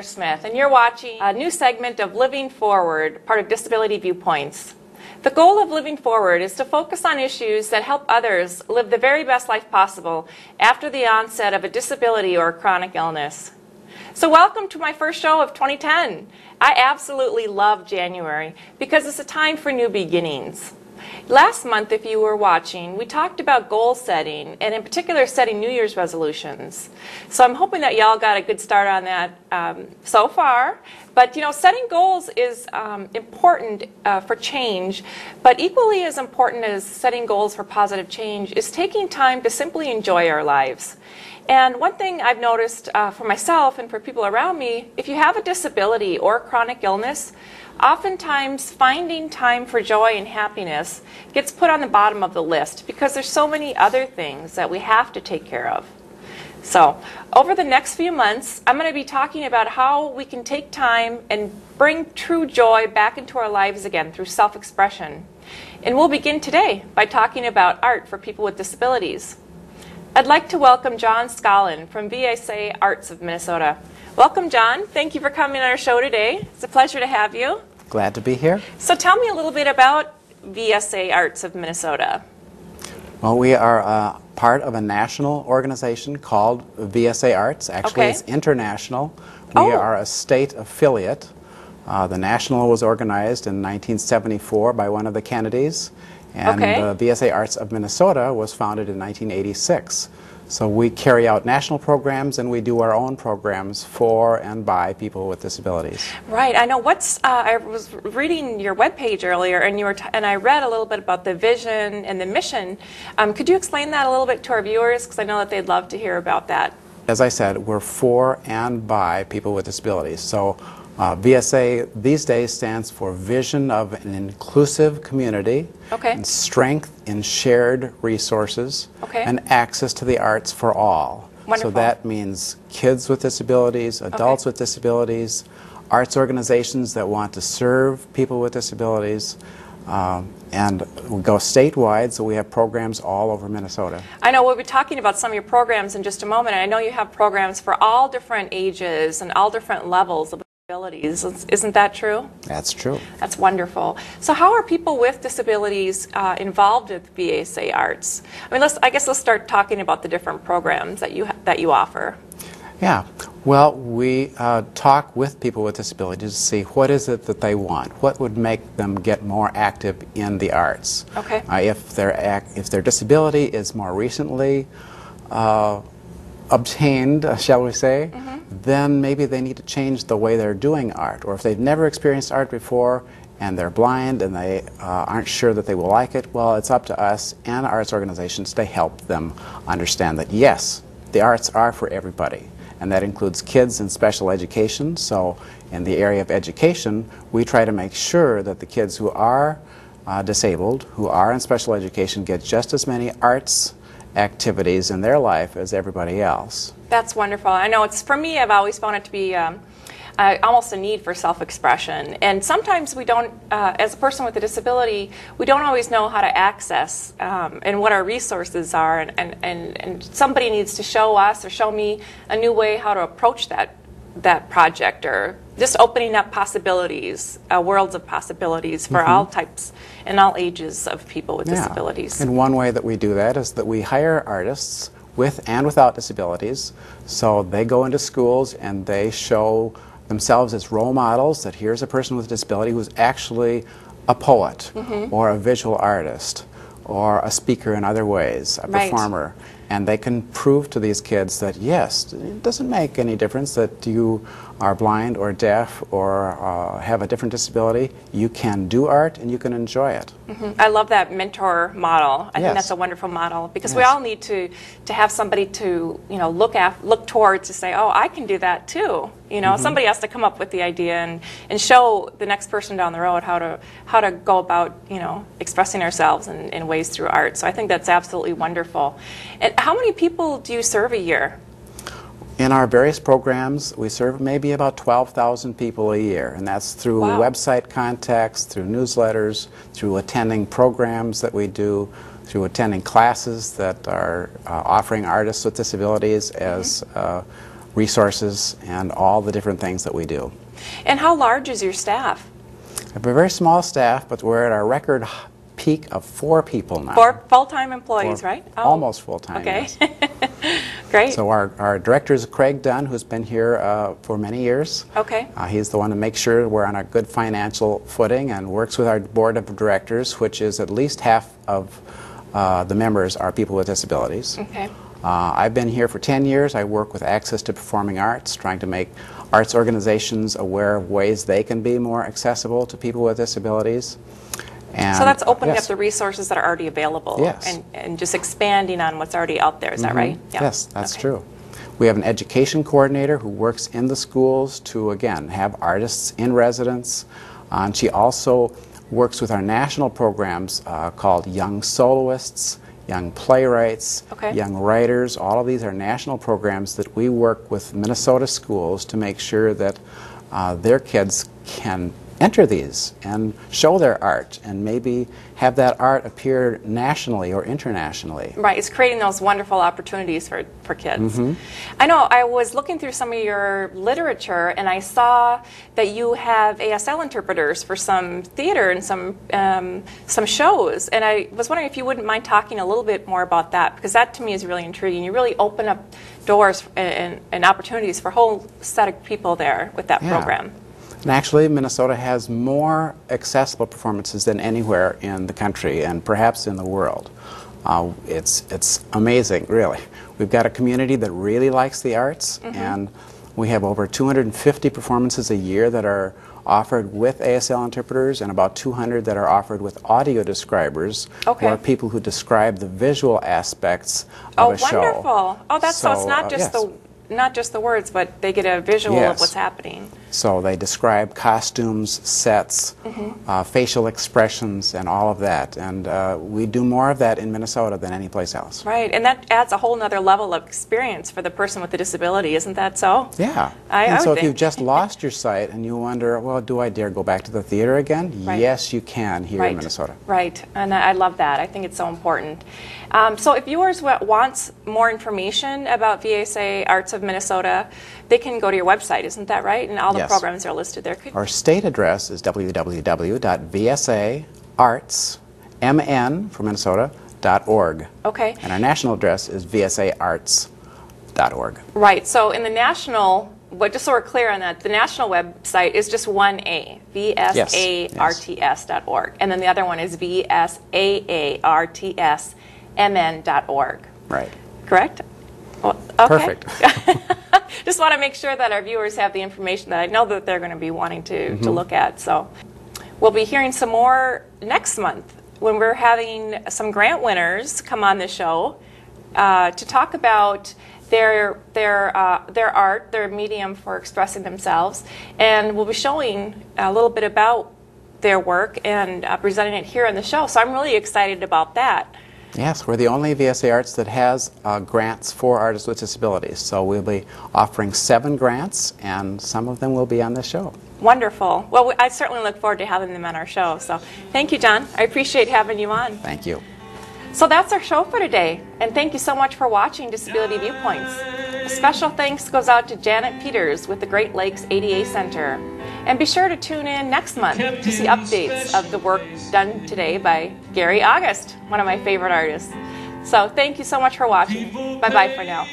Melander-Smith, and you're watching a new segment of Living Forward, part of Disability Viewpoints. The goal of Living Forward is to focus on issues that help others live the very best life possible after the onset of a disability or chronic illness. So welcome to my first show of 2010. I absolutely love January because it's a time for new beginnings. Last month, if you were watching, we talked about goal setting, and in particular setting New Year's resolutions. So I'm hoping that y'all got a good start on that so far. But you know, setting goals is important for change, but equally as important as setting goals for positive change is taking time to simply enjoy our lives. And one thing I've noticed for myself and for people around me, if you have a disability or chronic illness, oftentimes finding time for joy and happiness gets put on the bottom of the list because there's so many other things that we have to take care of. So over the next few months, I'm going to be talking about how we can take time and bring true joy back into our lives again through self-expression. And we'll begin today by talking about art for people with disabilities. I'd like to welcome Jon Skaalen from VSA Arts of Minnesota. Welcome, Jon. Thank you for coming on our show today. It's a pleasure to have you. Glad to be here. So tell me a little bit about VSA Arts of Minnesota. Well, we are part of a national organization called VSA Arts. Actually, it's international. We are a state affiliate. The national was organized in 1974 by one of the Kennedys, and VSA Arts of Minnesota was founded in 1986. So we carry out national programs, and we do our own programs for and by people with disabilities. Right. I know. I was reading your webpage earlier, and I read a little bit about the vision and the mission. Could you explain that a little bit to our viewers? Because I know that they'd love to hear about that. As I said, we're for and by people with disabilities. So VSA these days stands for Vision of an Inclusive Community, and Strength in Shared Resources, and Access to the Arts for All. Wonderful. So that means kids with disabilities, adults with disabilities, arts organizations that want to serve people with disabilities, and we go statewide, so we have programs all over Minnesota. I know we'll be talking about some of your programs in just a moment, and I know you have programs for all different ages and all different levels of disabilities. Isn't that true? That's true. That's wonderful. So how are people with disabilities involved with VSA Arts? I mean, I guess let's start talking about the different programs that you offer. Yeah. Well, we talk with people with disabilities to see what is it that they want. What would make them get more active in the arts? If their disability is more recently obtained, shall we say, then maybe they need to change the way they're doing art. Or if they've never experienced art before and they're blind and they aren't sure that they will like it, well, it's up to us and arts organizations to help them understand that, yes, the arts are for everybody. And that includes kids in special education. So in the area of education, we try to make sure that the kids who are disabled, who are in special education, get just as many arts activities in their life as everybody else. That's wonderful. I know for me, I've always found it to be almost a need for self-expression. And sometimes we don't, as a person with a disability, we don't always know how to access and what our resources are. And somebody needs to show us or show me a new way how to approach that project, or just opening up possibilities, worlds of possibilities for all types and all ages of people with disabilities. And one way that we do that is that we hire artists with and without disabilities. So they go into schools and they show themselves as role models, that here's a person with a disability who's actually a poet or a visual artist or a speaker in other ways, a performer. And they can prove to these kids that, yes, it doesn't make any difference that you are blind or deaf or have a different disability. You can do art and you can enjoy it. I love that mentor model. I think that's a wonderful model, because we all need to have somebody to look towards, to say, oh, I can do that too. Somebody has to come up with the idea and show the next person down the road how to go about expressing ourselves in ways through art. So I think that's absolutely wonderful. And how many people do you serve a year? In our various programs, we serve maybe about 12,000 people a year, and that's through website contacts, through newsletters, through attending programs that we do, through attending classes that are offering artists with disabilities as resources and all the different things that we do. And how large is your staff? We have a very small staff, but we're at our record peak of 4 people now. 4 full-time employees, right? Oh. Almost full-time, okay. yes. Great. So our director is Craig Dunn, who's been here for many years. Okay. He's the one to make sure we're on a good financial footing and works with our board of directors, which is at least half of the members are people with disabilities. Okay. I've been here for 10 years. I work with Access to Performing Arts, trying to make arts organizations aware of ways they can be more accessible to people with disabilities. And, so that's opening yes. up the resources that are already available, yes. and just expanding on what's already out there. Is that right? Yeah. Yes, that's true. We have an education coordinator who works in the schools to, again, have artists in residence. And she also works with our national programs called Young Soloists, Young Playwrights, Young Writers. All of these are national programs that we work with Minnesota schools to make sure that their kids can enter these and show their art and maybe have that art appear nationally or internationally. Right, it's creating those wonderful opportunities for kids. I know, I was looking through some of your literature and I saw that you have ASL interpreters for some theater and some shows, and I was wondering if you wouldn't mind talking a little bit more about that, because that to me is really intriguing. You really open up doors and opportunities for a whole set of people there with that program. And actually, Minnesota has more accessible performances than anywhere in the country and perhaps in the world. It's amazing, really. We've got a community that really likes the arts, and we have over 250 performances a year that are offered with ASL interpreters and about 200 that are offered with audio describers, who are people who describe the visual aspects of a show. Oh, wonderful. Oh, that's so it's not just not just the words, but they get a visual of what's happening. So they describe costumes, sets, facial expressions, and all of that. And we do more of that in Minnesota than any place else. Right, and that adds a whole other level of experience for the person with the disability, isn't that so? Yeah. I so would if you've just lost your sight and you wonder, well, do I dare go back to the theater again? Yes, you can here in Minnesota. Right, and I love that. I think it's so important. So if viewers want more information about VSA Arts of Minnesota, they can go to your website, isn't that right? And all the programs are listed there. Our state address is www.vsaartsmn for Minnesota.org. Okay. And our national address is vsaarts.org. Right. So in the national, just so we're clear on that, the national website is just one A, vsaarts.org. And then the other one is vsaartsmn.org. Right. Correct? Well, okay. Perfect. Just want to make sure that our viewers have the information that I know that they're going to be wanting to look at. So we'll be hearing some more next month when we're having some grant winners come on the show to talk about their art, their medium for expressing themselves, and we'll be showing a little bit about their work and presenting it here on the show. So I'm really excited about that. Yes, we're the only VSA Arts that has grants for artists with disabilities. So we'll be offering 7 grants, and some of them will be on this show. Wonderful. Well, I certainly look forward to having them on our show. So thank you, Jon. I appreciate having you on. Thank you. So that's our show for today, and thank you so much for watching Disability Viewpoints. A special thanks goes out to Janet Peters with the Great Lakes ADA Center. And be sure to tune in next month to see updates of the work done today by Gary August, one of my favorite artists. So thank you so much for watching. Bye-bye for now.